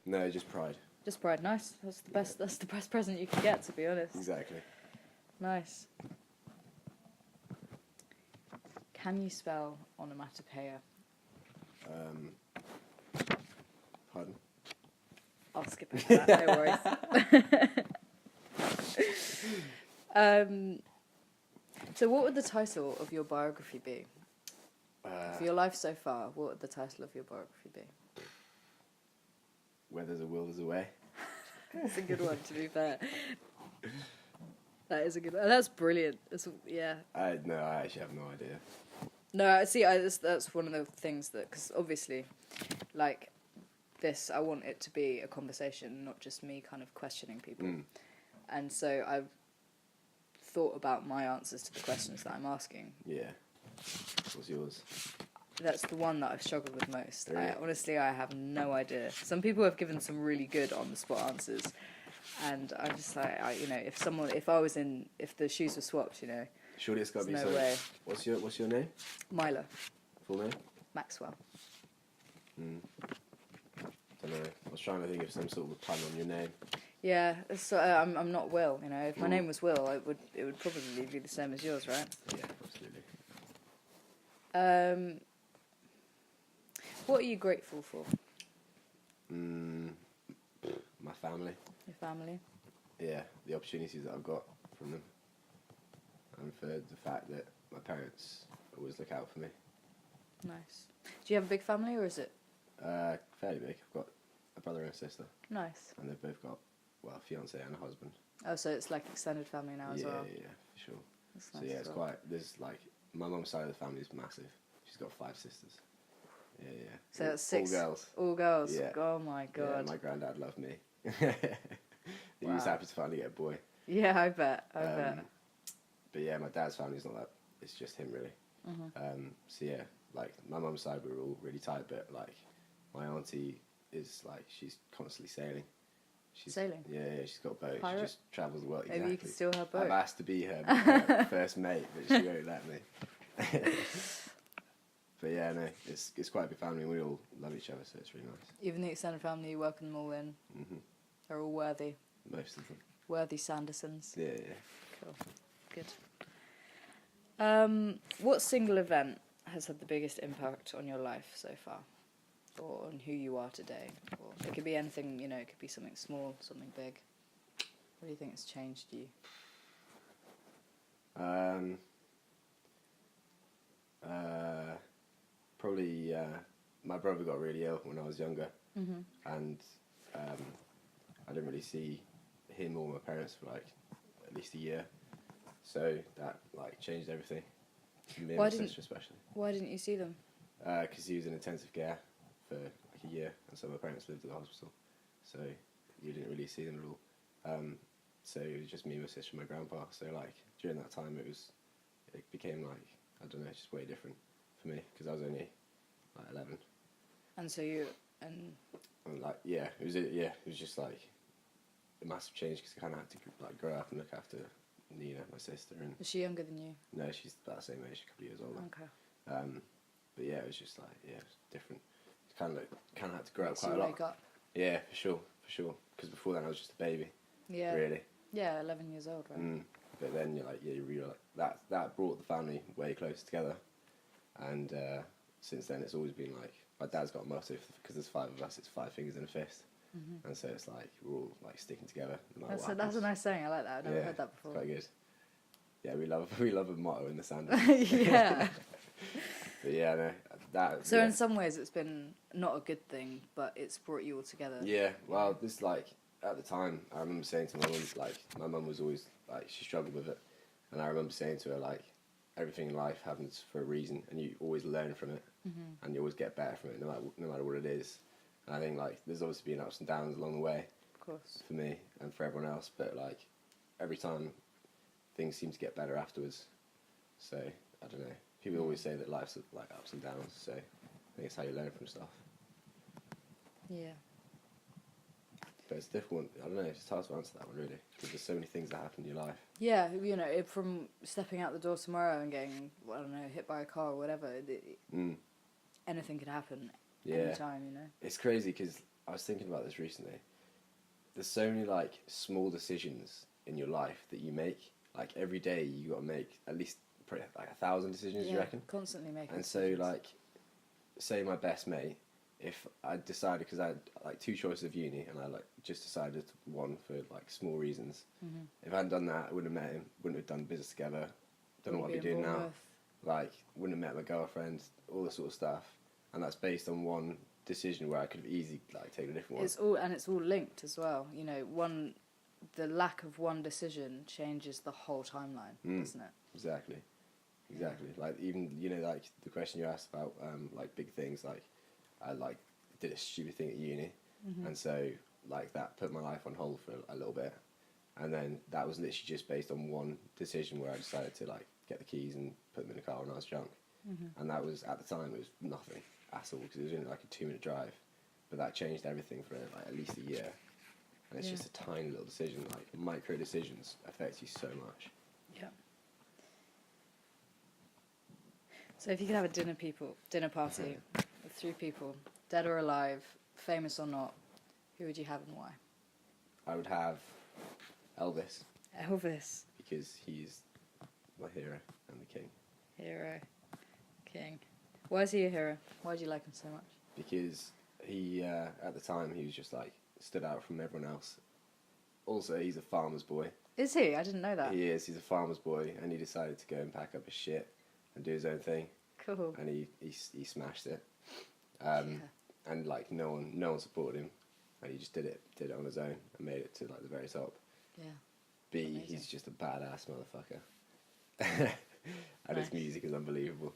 [SPEAKER 2] No, just pride.
[SPEAKER 1] Just pride. Nice. That's the best. That's the best present you can get, to be honest.
[SPEAKER 2] Exactly.
[SPEAKER 1] Nice. Can you spell onomatopoeia?
[SPEAKER 2] Pardon?
[SPEAKER 1] I'll skip over that. No worries. So, what would the title of your biography be? For your life so far, what would the title of your biography be?
[SPEAKER 2] Where there's a will, there's a way.
[SPEAKER 1] That's a good one, to be fair. That is a good one. That's brilliant. Yeah.
[SPEAKER 2] I actually have no idea.
[SPEAKER 1] No, see, that's one of the things that, because obviously, like this, I want it to be a conversation, not just me kind of questioning people. And so I've thought about my answers to the questions that I'm asking.
[SPEAKER 2] Yeah. What's yours?
[SPEAKER 1] That's the one that I've struggled with most.
[SPEAKER 2] Really?
[SPEAKER 1] Honestly, I have no idea. Some people have given some really good on-the-spot answers, and I'm just like, if the shoes were swapped,
[SPEAKER 2] Surely it's got to be
[SPEAKER 1] there's
[SPEAKER 2] so.
[SPEAKER 1] no way.
[SPEAKER 2] What's your name?
[SPEAKER 1] Mila
[SPEAKER 2] Full name?
[SPEAKER 1] Maxwell.
[SPEAKER 2] Don't know. I was trying to think of some sort of a pun on your name.
[SPEAKER 1] Yeah, so I'm not Will. If my name was Will, it would probably be the same as yours, right?
[SPEAKER 2] Yeah, absolutely.
[SPEAKER 1] What are you grateful for?
[SPEAKER 2] My family.
[SPEAKER 1] Your family.
[SPEAKER 2] Yeah, the opportunities that I've got from them, and for the fact that my parents always look out for me.
[SPEAKER 1] Nice. Do you have a big family, or is it
[SPEAKER 2] Fairly big. I've got a brother and a sister,
[SPEAKER 1] nice?
[SPEAKER 2] and they've both got a fiance and a husband.
[SPEAKER 1] Oh, so it's like extended family now as well.
[SPEAKER 2] Yeah, for sure.
[SPEAKER 1] That's
[SPEAKER 2] So
[SPEAKER 1] nice
[SPEAKER 2] yeah,
[SPEAKER 1] as
[SPEAKER 2] it's
[SPEAKER 1] well.
[SPEAKER 2] quite. There's like my mum's side of the family is massive. She's got 5 sisters. Yeah.
[SPEAKER 1] So that's 6.
[SPEAKER 2] All girls.
[SPEAKER 1] All girls.
[SPEAKER 2] Yeah.
[SPEAKER 1] Oh my god.
[SPEAKER 2] Yeah, my granddad loved me. He
[SPEAKER 1] Wow.
[SPEAKER 2] was happy to finally get a boy.
[SPEAKER 1] Yeah, I bet. I bet.
[SPEAKER 2] But yeah, my dad's family's not that. It's just him really. So yeah, like my mum's side we're all really tight, but like my auntie is like she's constantly sailing. She's,
[SPEAKER 1] Sailing?
[SPEAKER 2] Yeah, she's got a boat.
[SPEAKER 1] Pirate?
[SPEAKER 2] She just travels the world.
[SPEAKER 1] Maybe
[SPEAKER 2] Exactly.
[SPEAKER 1] you can steal her boat.
[SPEAKER 2] I've asked to be her first mate, but she won't let me. But yeah, no, it's quite a big family. We all love each other, so it's really nice.
[SPEAKER 1] Even the extended family, you welcome them all in. They're all worthy.
[SPEAKER 2] Most of them.
[SPEAKER 1] Worthy Sandersons.
[SPEAKER 2] Yeah.
[SPEAKER 1] Cool. Good. What single event has had the biggest impact on your life so far? Or on who you are today? Or it could be anything, it could be something small, something big. What do you think has changed you?
[SPEAKER 2] Probably my brother got really ill when I was younger, and I didn't really see him or my parents for like at least a year, so that like changed everything. Me and my sister especially.
[SPEAKER 1] Why didn't you see them?
[SPEAKER 2] Because he was in intensive care for like a year, and so my parents lived at the hospital, so we didn't really see them at all. So it was just me, my sister, and my grandpa. So like during that time, it became like I don't know, just way different for me because I was only like 11.
[SPEAKER 1] And so
[SPEAKER 2] And like it was just like a massive change because I kind of had to like grow up and look after Nina, my sister, and
[SPEAKER 1] is she younger than you?
[SPEAKER 2] no, she's about the same age, a couple of years older.
[SPEAKER 1] Okay.
[SPEAKER 2] But yeah, it was just like it was different. Kind of had to grow up
[SPEAKER 1] So
[SPEAKER 2] quite a
[SPEAKER 1] you
[SPEAKER 2] lot.
[SPEAKER 1] wake up.
[SPEAKER 2] Yeah, for sure. Because before then I was just a baby.
[SPEAKER 1] Yeah.
[SPEAKER 2] Really.
[SPEAKER 1] Yeah, 11 years old, right?
[SPEAKER 2] But then you realise that brought the family way closer together, and since then it's always been like my dad's got a motto because there's 5 of us. It's 5 fingers in a fist, and so it's like we're all like sticking together. No matter what
[SPEAKER 1] That's a
[SPEAKER 2] happens.
[SPEAKER 1] nice saying. I like that. I've never heard that before.
[SPEAKER 2] It's quite good. Yeah, we love a motto in the sand.
[SPEAKER 1] Yeah.
[SPEAKER 2] But yeah, no, that.
[SPEAKER 1] So
[SPEAKER 2] yeah.
[SPEAKER 1] in some ways it's been not a good thing, but it's brought you all together.
[SPEAKER 2] Yeah, well, this like at the time, I remember saying to my mum, like my mum was always like she struggled with it, and I remember saying to her like everything in life happens for a reason, and you always learn from it, and you always get better from it, no matter what it is. And I think like there's obviously been ups and downs along the way
[SPEAKER 1] Of course.
[SPEAKER 2] for me and for everyone else, but like every time things seem to get better afterwards. So I don't know. People always say that life's like ups and downs. So I think it's how you learn from stuff.
[SPEAKER 1] Yeah.
[SPEAKER 2] But it's difficult. I don't know. It's hard to answer that one really, because there's so many things that happen in your life.
[SPEAKER 1] Yeah, you know, from stepping out the door tomorrow and getting, I don't know, hit by a car or whatever, anything could happen anytime, you know.
[SPEAKER 2] It's crazy because I was thinking about this recently. There's so many like small decisions in your life that you make. Like every day, you got to make at least probably like 1,000 decisions. You reckon?
[SPEAKER 1] Constantly making.
[SPEAKER 2] And
[SPEAKER 1] decisions.
[SPEAKER 2] so, like, say my best mate, if I decided, because I had like 2 choices of uni, and I like just decided one for like small reasons.
[SPEAKER 1] Mm-hmm.
[SPEAKER 2] If I hadn't done that, I wouldn't have met him. Wouldn't have done business together. Don't know what I'd be doing now. Like, wouldn't have met my girlfriend. All this sort of stuff, and that's based on one decision where I could have easily like taken a different one.
[SPEAKER 1] It's all linked as well. You know, the lack of one decision changes the whole timeline, doesn't it?
[SPEAKER 2] Exactly. Like even like the question you asked about like big things. Like I like did a stupid thing at uni, and so like that put my life on hold for a little bit, and then that was literally just based on one decision where I decided to like get the keys and put them in the car when I was drunk, and that was at the time it was nothing at all because it was only like a 2-minute drive, but that changed everything for like at least a year. And it's just a tiny little decision, like micro decisions affect you so much.
[SPEAKER 1] Yeah. So if you could have a dinner party with 3 people, dead or alive, famous or not, who would you have and why?
[SPEAKER 2] I would have Elvis.
[SPEAKER 1] Elvis.
[SPEAKER 2] Because he's my hero and the king.
[SPEAKER 1] Hero. King. Why is he a hero? Why do you like him so much?
[SPEAKER 2] Because he, at the time, he was just like, stood out from everyone else. Also, he's a farmer's boy.
[SPEAKER 1] Is he? I didn't know that.
[SPEAKER 2] He is. He's a farmer's boy, and he decided to go and pack up his shit and do his own thing.
[SPEAKER 1] Cool.
[SPEAKER 2] And he smashed it. And like no one supported him, and he just did it on his own and made it to like the very top.
[SPEAKER 1] Yeah.
[SPEAKER 2] B,
[SPEAKER 1] Amazing.
[SPEAKER 2] he's just a badass motherfucker. And his music is unbelievable.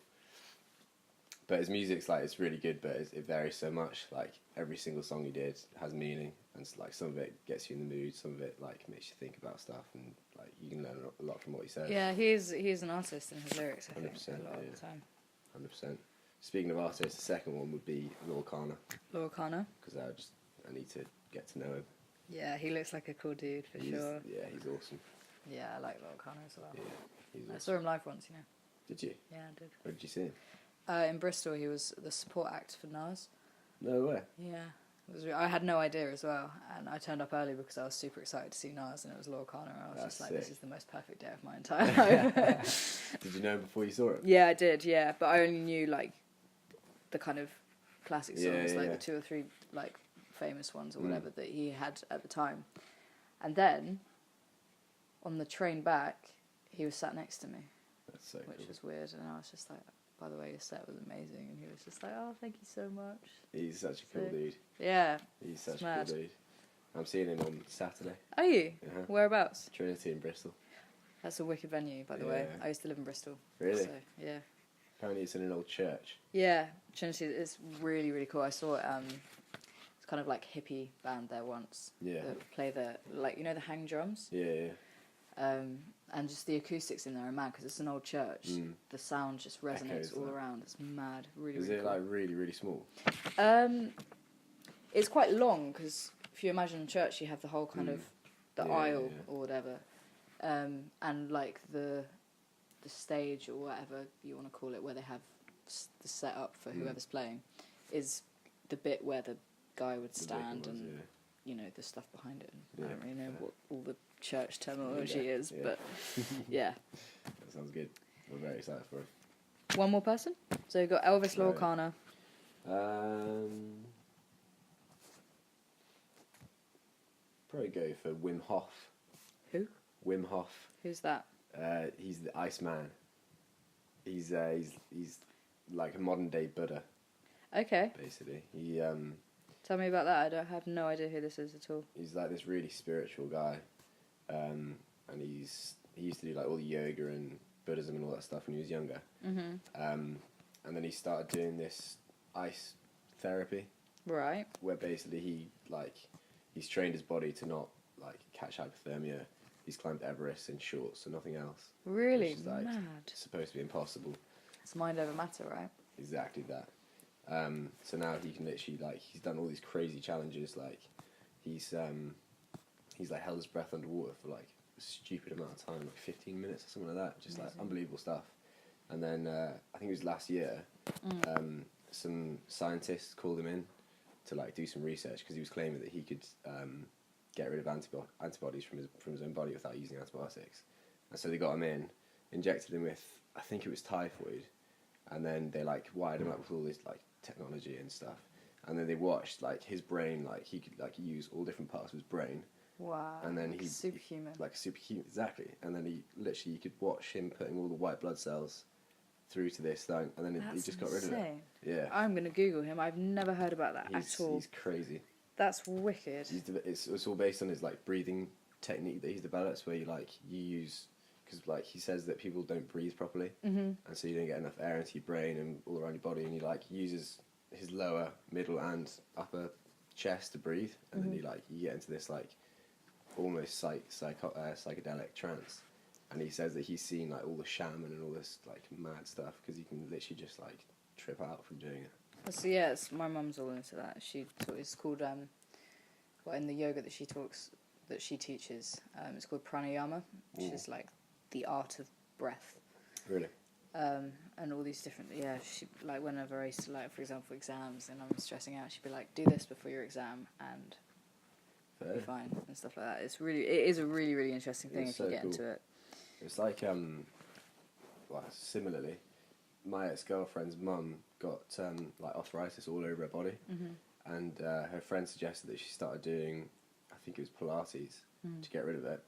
[SPEAKER 2] But his music's like, it's really good, but it varies so much. Like every single song he did has meaning, and like some of it gets you in the mood, some of it like makes you think about stuff, and like you can learn a lot from what he says.
[SPEAKER 1] Yeah, he's an artist in his lyrics, I think,
[SPEAKER 2] 100%,
[SPEAKER 1] a lot of the time.
[SPEAKER 2] 100%. Speaking of artists, the second one would be Lord Kana.
[SPEAKER 1] Lord Kana?
[SPEAKER 2] Because I need to get to know him.
[SPEAKER 1] Yeah, he looks like a cool dude, for sure.
[SPEAKER 2] Yeah, he's awesome.
[SPEAKER 1] Yeah, I like Lord Kana as well.
[SPEAKER 2] Yeah, he's awesome.
[SPEAKER 1] I saw him live once, you know.
[SPEAKER 2] Did you?
[SPEAKER 1] Yeah, I did.
[SPEAKER 2] Where did you see him?
[SPEAKER 1] In Bristol, he was the support act for Nas.
[SPEAKER 2] No way.
[SPEAKER 1] Yeah. I had no idea as well, and I turned up early because I was super excited to see Nas, and it was Lord Kana, and I was
[SPEAKER 2] That's
[SPEAKER 1] just like,
[SPEAKER 2] sick.
[SPEAKER 1] this is the most perfect day of my entire life.
[SPEAKER 2] Did you know him before you saw it?
[SPEAKER 1] Yeah, I did, yeah, but I only knew, like, the kind of classic songs,
[SPEAKER 2] Yeah,
[SPEAKER 1] the 2 or 3, like, famous ones or whatever that he had at the time. And then, on the train back, he was sat next to me,
[SPEAKER 2] That's so
[SPEAKER 1] which
[SPEAKER 2] cool.
[SPEAKER 1] was weird, and I was just like, by the way, your set was amazing, and he was just like, oh, thank you so much.
[SPEAKER 2] He's such a cool dude.
[SPEAKER 1] Yeah.
[SPEAKER 2] He's such
[SPEAKER 1] It's
[SPEAKER 2] a
[SPEAKER 1] mad.
[SPEAKER 2] cool dude. I'm seeing him on Saturday.
[SPEAKER 1] Are you?
[SPEAKER 2] Uh-huh.
[SPEAKER 1] Whereabouts?
[SPEAKER 2] Trinity in Bristol.
[SPEAKER 1] That's a wicked venue, by the way.
[SPEAKER 2] Yeah.
[SPEAKER 1] I used to live in Bristol.
[SPEAKER 2] Really?
[SPEAKER 1] So, yeah.
[SPEAKER 2] Apparently it's in an old church.
[SPEAKER 1] Yeah, Trinity is really, really cool. I saw it's kind of like hippie band there once.
[SPEAKER 2] Yeah.
[SPEAKER 1] That play the, like, you know, the hang drums?
[SPEAKER 2] Yeah.
[SPEAKER 1] And just the acoustics in there are mad because it's an old church. The sound just resonates
[SPEAKER 2] Echoes,
[SPEAKER 1] all
[SPEAKER 2] like.
[SPEAKER 1] around. It's mad. Really,
[SPEAKER 2] Is
[SPEAKER 1] really
[SPEAKER 2] it
[SPEAKER 1] cool.
[SPEAKER 2] like really, really small?
[SPEAKER 1] It's quite long because if you imagine a church, you have the whole kind of the aisle or whatever, and like the stage or whatever you want to call it, where they have the setup for whoever's playing, is the bit where the guy would stand and you know the stuff behind it. And I don't really know what all the church terminology is, but yeah.
[SPEAKER 2] That sounds good. We're very excited for it.
[SPEAKER 1] One more person. So you've got Elvis, Lord Kana.
[SPEAKER 2] Probably go for Wim Hof.
[SPEAKER 1] Who?
[SPEAKER 2] Wim Hof.
[SPEAKER 1] Who's that?
[SPEAKER 2] He's the Iceman. He's like a modern day Buddha,
[SPEAKER 1] Okay.
[SPEAKER 2] basically.
[SPEAKER 1] Tell me about that. I have no idea who this is at all.
[SPEAKER 2] He's like this really spiritual guy, and he used to do like all the yoga and Buddhism and all that stuff when he was younger. And then he started doing this ice therapy,
[SPEAKER 1] Right.
[SPEAKER 2] where basically he's trained his body to not like catch hypothermia, he's climbed Everest in shorts and nothing else.
[SPEAKER 1] Really?
[SPEAKER 2] Which is, like,
[SPEAKER 1] Mad.
[SPEAKER 2] supposed to be impossible.
[SPEAKER 1] It's mind over matter, right?
[SPEAKER 2] Exactly that. So now he can literally, like, he's done all these crazy challenges. Like, he's like held his breath underwater for like a stupid amount of time, like 15 minutes or something like that. Just
[SPEAKER 1] Amazing.
[SPEAKER 2] like unbelievable stuff. And then I think it was last year, some scientists called him in to like do some research because he was claiming that he could get rid of antibodies from his own body without using antibiotics. And so they got him in, injected him with, I think it was typhoid, and then they like wired him up with all this like technology and stuff. And then they watched like his brain, like he could like use all different parts of his brain.
[SPEAKER 1] Wow.
[SPEAKER 2] And then he
[SPEAKER 1] superhuman.
[SPEAKER 2] like superhuman, exactly. And then he literally, you could watch him putting all the white blood cells through to this thing, and then he just got rid of it. Yeah.
[SPEAKER 1] I'm gonna Google him. I've never heard about that at all.
[SPEAKER 2] He's crazy.
[SPEAKER 1] That's wicked.
[SPEAKER 2] It's all based on his like breathing technique that he's developed, where you use, because like he says that people don't breathe properly, and so you don't get enough air into your brain and all around your body, and he like uses his lower, middle, and upper chest to breathe, and then you get into this like almost psychedelic trance. And he says that he's seen like all the shaman and all this like mad stuff because he can literally just like trip out from doing it.
[SPEAKER 1] So yeah, my mum's all into that. It's called in the yoga that she teaches, it's called pranayama, which is like the art of breath.
[SPEAKER 2] Really?
[SPEAKER 1] And all these different, she, like whenever I used to, like, for example, exams and I'm stressing out, she'd be like, do this before your exam and you'll be fine and stuff like that. It is a really, really interesting thing if you get into it.
[SPEAKER 2] It's like, well, similarly, my ex-girlfriend's mum got like arthritis all over her body, and her friend suggested that she started doing, I think it was Pilates, to get rid of it.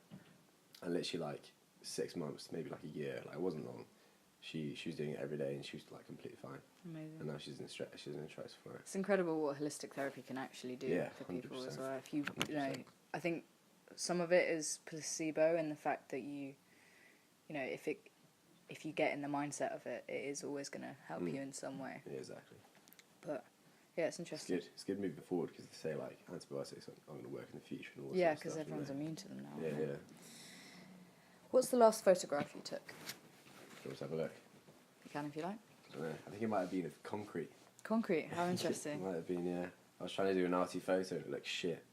[SPEAKER 2] And literally like 6 months, maybe like a year, like it wasn't long. She was doing it every day and she was like completely fine.
[SPEAKER 1] Amazing.
[SPEAKER 2] And now she's in stress for it.
[SPEAKER 1] It's incredible what holistic therapy can actually do for people
[SPEAKER 2] 100%.
[SPEAKER 1] as well. If you know, I think some of it is placebo in the fact that you know, if you get in the mindset of it, it is always going to help you in some way.
[SPEAKER 2] Yeah, exactly.
[SPEAKER 1] But yeah, it's interesting.
[SPEAKER 2] It's good moving forward because they say like antibiotics aren't going to work in the future and all that.
[SPEAKER 1] Yeah, because everyone's immune to them now.
[SPEAKER 2] Yeah, yeah.
[SPEAKER 1] What's the last photograph you took?
[SPEAKER 2] Let's have a look.
[SPEAKER 1] You can if you like.
[SPEAKER 2] I don't know. I think it might have been of concrete.
[SPEAKER 1] Concrete. How interesting.
[SPEAKER 2] It might have been, yeah. I was trying to do an arty photo and it looked shit.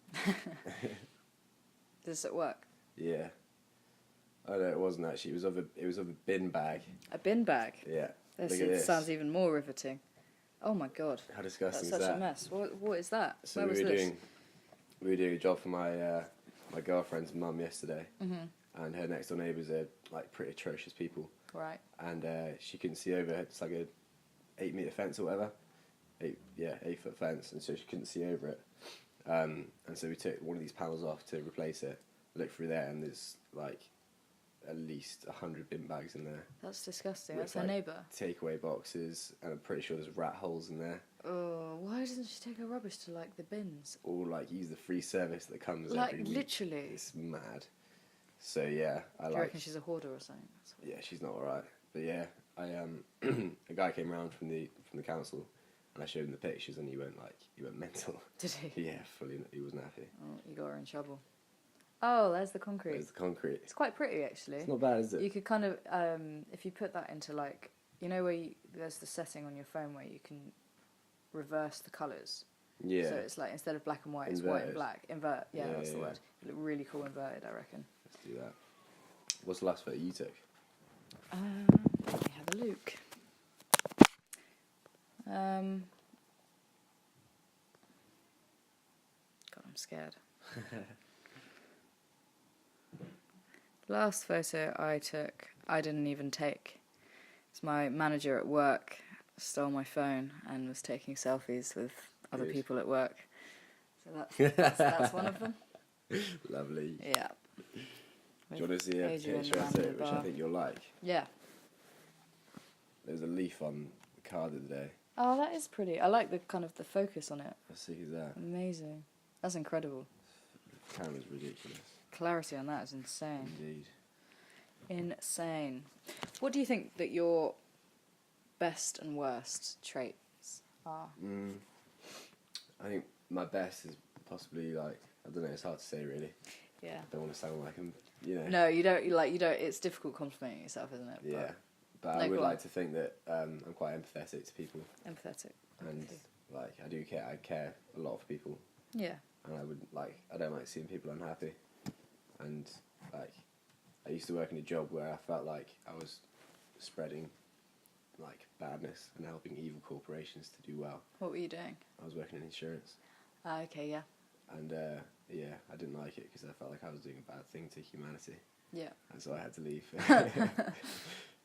[SPEAKER 1] Does it work?
[SPEAKER 2] Yeah. Oh no, it wasn't actually. It was of a bin bag.
[SPEAKER 1] A bin bag.
[SPEAKER 2] Yeah.
[SPEAKER 1] This
[SPEAKER 2] Look at this.
[SPEAKER 1] sounds even more riveting. Oh my god.
[SPEAKER 2] How disgusting
[SPEAKER 1] That's
[SPEAKER 2] is
[SPEAKER 1] such
[SPEAKER 2] that?
[SPEAKER 1] a mess. What is that?
[SPEAKER 2] So
[SPEAKER 1] Where was this?
[SPEAKER 2] we were doing a job for my girlfriend's mum yesterday, and her next door neighbours are like pretty atrocious people.
[SPEAKER 1] Right.
[SPEAKER 2] And she couldn't see over. It's like a 8-meter fence or whatever. 8-foot fence, and so she couldn't see over it. And so we took one of these panels off to replace it. Looked through there, and there's like at least 100 bin bags in there.
[SPEAKER 1] That's disgusting.
[SPEAKER 2] With,
[SPEAKER 1] That's her
[SPEAKER 2] like,
[SPEAKER 1] neighbour.
[SPEAKER 2] Takeaway boxes, and I'm pretty sure there's rat holes in there.
[SPEAKER 1] Oh, why doesn't she take her rubbish to like the bins?
[SPEAKER 2] Or like use the free service that comes
[SPEAKER 1] Like
[SPEAKER 2] every week.
[SPEAKER 1] literally.
[SPEAKER 2] It's mad. So yeah,
[SPEAKER 1] Do you reckon she's a hoarder or something?
[SPEAKER 2] Yeah, she's not alright. But yeah, I a guy came around from the council, and I showed him the pictures, and he went mental.
[SPEAKER 1] Did he?
[SPEAKER 2] Yeah, fully. He wasn't happy.
[SPEAKER 1] Oh, you got her in trouble. Oh, there's the concrete.
[SPEAKER 2] There's the concrete.
[SPEAKER 1] It's quite pretty actually.
[SPEAKER 2] It's not bad, is it?
[SPEAKER 1] You could kind of, if you put that into like, you know where there's the setting on your phone where you can reverse the colours.
[SPEAKER 2] Yeah.
[SPEAKER 1] So it's like instead of black and white, it's white and
[SPEAKER 2] Inverted.
[SPEAKER 1] black. Invert. Yeah,
[SPEAKER 2] Yeah,
[SPEAKER 1] that's the
[SPEAKER 2] yeah.
[SPEAKER 1] word. It looked really cool inverted, I reckon.
[SPEAKER 2] Let's do that. What's the last photo you took?
[SPEAKER 1] Let me have a look. God, I'm scared. Last photo I took, I didn't even take. It's my manager at work stole my phone and was taking selfies with other
[SPEAKER 2] Good.
[SPEAKER 1] people at work. So that's one of them.
[SPEAKER 2] Lovely.
[SPEAKER 1] Yeah.
[SPEAKER 2] Do you want to see a
[SPEAKER 1] Adrian
[SPEAKER 2] picture I
[SPEAKER 1] around the
[SPEAKER 2] took, which I
[SPEAKER 1] bar.
[SPEAKER 2] think you'll like?
[SPEAKER 1] Yeah.
[SPEAKER 2] There's a leaf on the card of the day.
[SPEAKER 1] Oh, that is pretty. I like the kind of the focus on it.
[SPEAKER 2] How sick is that?
[SPEAKER 1] Amazing. That's incredible.
[SPEAKER 2] The camera's ridiculous.
[SPEAKER 1] Clarity on that is insane.
[SPEAKER 2] Indeed.
[SPEAKER 1] Insane. What do you think that your best and worst traits are?
[SPEAKER 2] I think my best is possibly like, I don't know, it's hard to say really.
[SPEAKER 1] Yeah.
[SPEAKER 2] I don't want to sound like I'm, you know.
[SPEAKER 1] No, you don't. It's difficult complimenting yourself, isn't it?
[SPEAKER 2] Yeah, but
[SPEAKER 1] No,
[SPEAKER 2] I would
[SPEAKER 1] go on.
[SPEAKER 2] like to think that I'm quite empathetic to people,
[SPEAKER 1] Empathetic.
[SPEAKER 2] and like I do care. I care a lot for people,
[SPEAKER 1] Yeah.
[SPEAKER 2] and I don't like seeing people unhappy, and like I used to work in a job where I felt like I was spreading like badness and helping evil corporations to do well.
[SPEAKER 1] What were you doing?
[SPEAKER 2] I was working in insurance,
[SPEAKER 1] Okay. Yeah.
[SPEAKER 2] and yeah, I didn't like it because I felt like I was doing a bad thing to humanity,
[SPEAKER 1] Yeah.
[SPEAKER 2] and so I had to leave.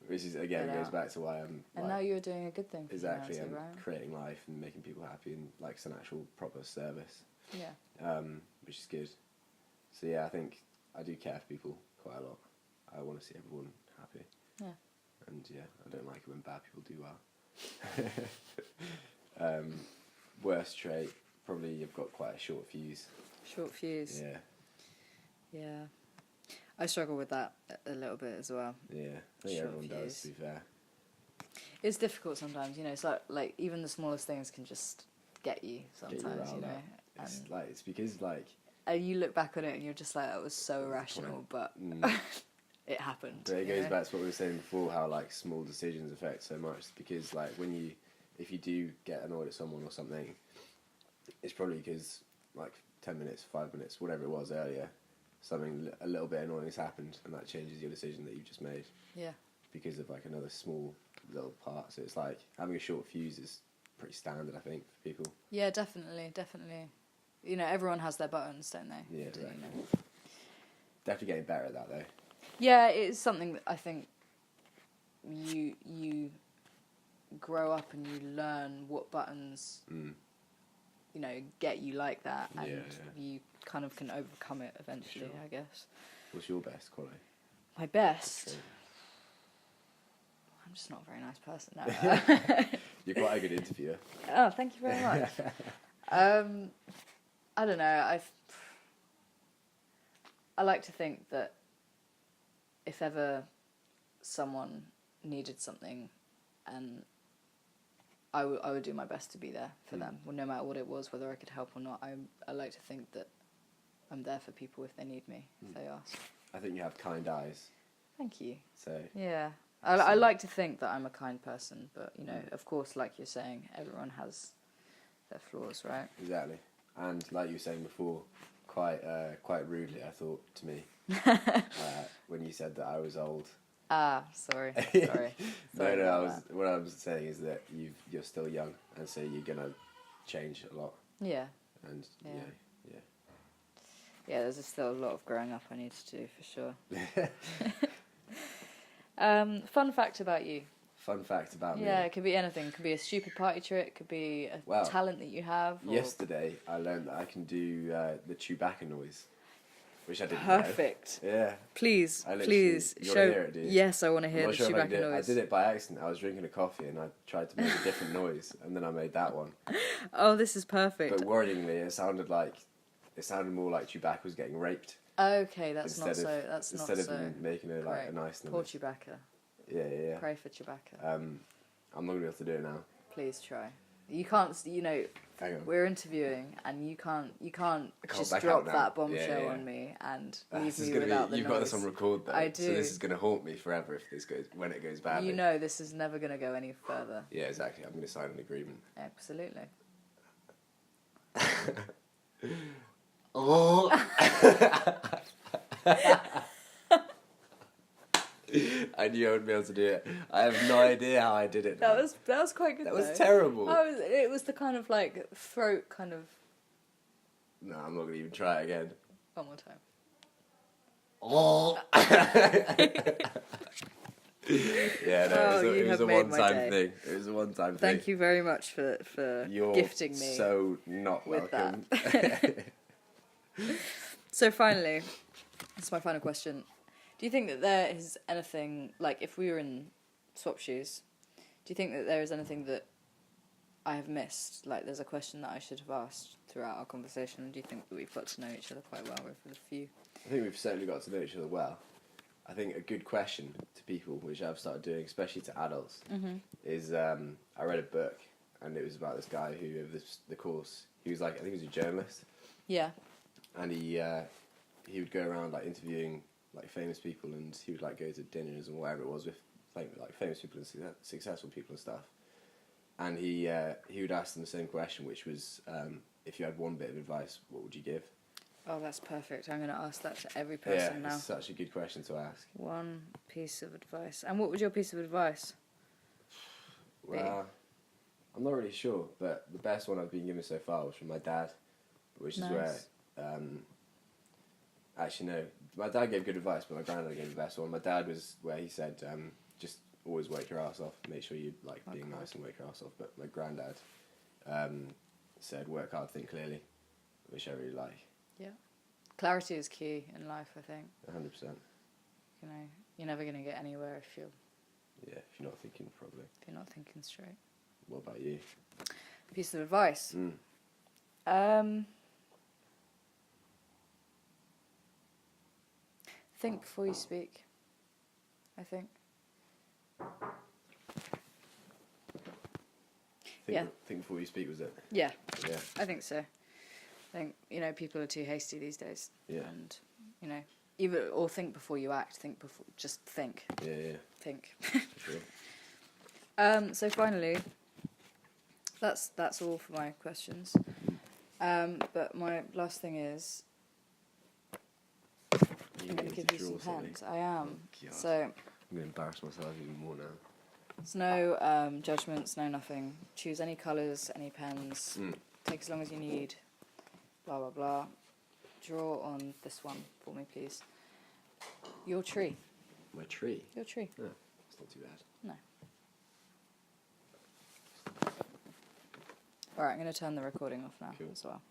[SPEAKER 2] Which is again
[SPEAKER 1] Get
[SPEAKER 2] goes
[SPEAKER 1] out.
[SPEAKER 2] back to why I'm.
[SPEAKER 1] And now you're doing a good thing. For
[SPEAKER 2] Exactly,
[SPEAKER 1] humanity,
[SPEAKER 2] I'm
[SPEAKER 1] right?
[SPEAKER 2] creating life and making people happy and like it's an actual proper service,
[SPEAKER 1] Yeah.
[SPEAKER 2] which is good. So yeah, I think I do care for people quite a lot. I want to see everyone happy.
[SPEAKER 1] Yeah.
[SPEAKER 2] And yeah, I don't like it when bad people do well. Worst trait, probably you've got quite a short fuse.
[SPEAKER 1] Short fuse.
[SPEAKER 2] Yeah,
[SPEAKER 1] Yeah. I struggle with that a little bit as well.
[SPEAKER 2] yeah. I think
[SPEAKER 1] Short
[SPEAKER 2] everyone does,
[SPEAKER 1] fuse.
[SPEAKER 2] to be fair.
[SPEAKER 1] It's difficult sometimes, you know. It's like even the smallest things can just get you sometimes,
[SPEAKER 2] riled
[SPEAKER 1] you know.
[SPEAKER 2] up. It's because like
[SPEAKER 1] And you look back on it and you're just like, that was so irrational, but it happened.
[SPEAKER 2] But it
[SPEAKER 1] you
[SPEAKER 2] goes
[SPEAKER 1] know?
[SPEAKER 2] back to what we were saying before, how like small decisions affect so much. Because like if you do get annoyed at someone or something, it's probably because like 10 minutes, 5 minutes, whatever it was earlier, something a little bit annoying has happened, and that changes your decision that you've just made
[SPEAKER 1] Yeah.
[SPEAKER 2] because of like another small little part. So it's like having a short fuse is pretty standard, I think, for people.
[SPEAKER 1] Yeah, definitely. You know, everyone has their buttons, don't they?
[SPEAKER 2] Yeah,
[SPEAKER 1] Do you
[SPEAKER 2] exactly.
[SPEAKER 1] know?
[SPEAKER 2] Definitely getting better at that though.
[SPEAKER 1] Yeah, it's something that I think you grow up and you learn what buttons you know get you like that, and you kind of can overcome it eventually.
[SPEAKER 2] Sure.
[SPEAKER 1] I guess.
[SPEAKER 2] What's your best quality?
[SPEAKER 1] My best. I'm just not a very nice person now.
[SPEAKER 2] You're quite a good interviewer.
[SPEAKER 1] Oh, thank you very much. I don't know. I like to think that if ever someone needed something, and I would do my best to be there for them, well, no matter what it was, whether I could help or not. I like to think that I'm there for people if they need me, if they ask.
[SPEAKER 2] I think you have kind eyes.
[SPEAKER 1] Thank you.
[SPEAKER 2] So
[SPEAKER 1] Yeah. I like to think that I'm a kind person, but, you know, of course, like you're saying, everyone has their flaws, right?
[SPEAKER 2] exactly, and like you were saying before, quite rudely, I thought to me when you said that I was old.
[SPEAKER 1] Ah, sorry.
[SPEAKER 2] No,
[SPEAKER 1] about
[SPEAKER 2] what I was saying is that you're still young, and so you're gonna change a lot.
[SPEAKER 1] Yeah.
[SPEAKER 2] And
[SPEAKER 1] Yeah.
[SPEAKER 2] yeah.
[SPEAKER 1] Yeah, there's still a lot of growing up I need to do, for sure. Fun fact about you.
[SPEAKER 2] Fun fact about me.
[SPEAKER 1] Yeah, it could be anything. It could be a stupid party trick. It could be a talent that you have. Or...
[SPEAKER 2] Yesterday, I learned that I can do the Chewbacca noise, which I didn't
[SPEAKER 1] Perfect.
[SPEAKER 2] know. Yeah.
[SPEAKER 1] Please,
[SPEAKER 2] I literally-
[SPEAKER 1] please
[SPEAKER 2] you
[SPEAKER 1] show.
[SPEAKER 2] wanna hear it, do you?
[SPEAKER 1] Yes, I want to
[SPEAKER 2] I'm
[SPEAKER 1] hear
[SPEAKER 2] not
[SPEAKER 1] the
[SPEAKER 2] sure if I
[SPEAKER 1] Chewbacca
[SPEAKER 2] did it.
[SPEAKER 1] noise.
[SPEAKER 2] I did it by accident. I was drinking a coffee and I tried to make a different noise, and then I made that one.
[SPEAKER 1] Oh, this is perfect.
[SPEAKER 2] But worryingly, it sounded more like Chewbacca was getting raped.
[SPEAKER 1] Okay, that's not
[SPEAKER 2] instead
[SPEAKER 1] so.
[SPEAKER 2] of,
[SPEAKER 1] That's not
[SPEAKER 2] instead
[SPEAKER 1] so.
[SPEAKER 2] of making a
[SPEAKER 1] great.
[SPEAKER 2] nice noise.
[SPEAKER 1] Poor Chewbacca.
[SPEAKER 2] Yeah.
[SPEAKER 1] Pray for Chewbacca.
[SPEAKER 2] I'm not gonna be able to do it now.
[SPEAKER 1] Please try. You can't. You know,
[SPEAKER 2] Hang on.
[SPEAKER 1] we're interviewing, and you can't just
[SPEAKER 2] back
[SPEAKER 1] drop
[SPEAKER 2] out now.
[SPEAKER 1] that bombshell
[SPEAKER 2] Yeah.
[SPEAKER 1] on me and
[SPEAKER 2] This
[SPEAKER 1] leave
[SPEAKER 2] is
[SPEAKER 1] me
[SPEAKER 2] gonna
[SPEAKER 1] without
[SPEAKER 2] be.
[SPEAKER 1] the
[SPEAKER 2] You've
[SPEAKER 1] noise.
[SPEAKER 2] got this on record though.
[SPEAKER 1] I
[SPEAKER 2] So
[SPEAKER 1] do.
[SPEAKER 2] this is gonna haunt me forever when it goes badly.
[SPEAKER 1] You know, this is never going to go any further.
[SPEAKER 2] Yeah, exactly. I'm gonna sign an agreement.
[SPEAKER 1] Absolutely.
[SPEAKER 2] Oh. I knew I wouldn't be able to do it. I have no idea how I did it.
[SPEAKER 1] That was quite good.
[SPEAKER 2] That was
[SPEAKER 1] though.
[SPEAKER 2] terrible.
[SPEAKER 1] It was the kind of like throat kind of.
[SPEAKER 2] No, I'm not gonna even try it again.
[SPEAKER 1] One more time.
[SPEAKER 2] Oh. Yeah, no,
[SPEAKER 1] Oh,
[SPEAKER 2] it was a
[SPEAKER 1] made my
[SPEAKER 2] one-time
[SPEAKER 1] day.
[SPEAKER 2] thing. It was a one-time thing.
[SPEAKER 1] Thank you very much for
[SPEAKER 2] You're
[SPEAKER 1] gifting me
[SPEAKER 2] so not
[SPEAKER 1] with
[SPEAKER 2] welcome.
[SPEAKER 1] that. So finally, this is my final question. Do you think that there is anything, like if we were in swap shoes, do you think that there is anything that I have missed? Like there's a question that I should have asked throughout our conversation, and do you think that we've got to know each other quite well with a few?
[SPEAKER 2] I think we've certainly got to know each other well. I think a good question to people, which I've started doing, especially to adults, is I read a book, and it was about this guy who, over the course, he was like, I think he was a journalist,
[SPEAKER 1] Yeah.
[SPEAKER 2] and he he would go around like interviewing like famous people, and he would like go to dinners and whatever it was with like famous people and successful people and stuff. And he would ask them the same question, which was, if you had one bit of advice, what would you give?
[SPEAKER 1] Oh, that's perfect. I'm going to ask that to every person now.
[SPEAKER 2] It's such a good question to ask.
[SPEAKER 1] One piece of advice. And what was your piece of advice?
[SPEAKER 2] Well, I'm not really sure, but the best one I've been given so far was from my dad, which is where... actually, no. My dad gave good advice, but my granddad gave the best one. My dad was where he said, just always work your ass off. Make sure you like being nice and work your ass off. But my granddad said, work hard, think clearly, which I really like.
[SPEAKER 1] Yeah. Clarity is key in life, I think.
[SPEAKER 2] 100%.
[SPEAKER 1] You know, you're never going to get anywhere if you're
[SPEAKER 2] not thinking properly.
[SPEAKER 1] If you're not thinking straight.
[SPEAKER 2] What about you?
[SPEAKER 1] Piece of advice. Think before you speak, I think.
[SPEAKER 2] Think before you speak, was it?
[SPEAKER 1] Yeah.
[SPEAKER 2] Yeah.
[SPEAKER 1] I think so. I think, people are too hasty these days.
[SPEAKER 2] Yeah.
[SPEAKER 1] And, or think before you act. Just think.
[SPEAKER 2] Yeah.
[SPEAKER 1] Think.
[SPEAKER 2] For sure.
[SPEAKER 1] So finally, that's all for my questions. But my last thing is, I'm going to give you some pens. I am.
[SPEAKER 2] God.
[SPEAKER 1] So
[SPEAKER 2] I'm going to embarrass myself even more now.
[SPEAKER 1] there's no judgments, no nothing. Choose any colours, any pens. Take as long as you need. Blah, blah, blah. Draw on this one for me, please. Your tree.
[SPEAKER 2] My tree?
[SPEAKER 1] Your tree.
[SPEAKER 2] No, it's not too bad.
[SPEAKER 1] No. Alright, I'm going to turn the recording off now
[SPEAKER 2] Cool.
[SPEAKER 1] as well.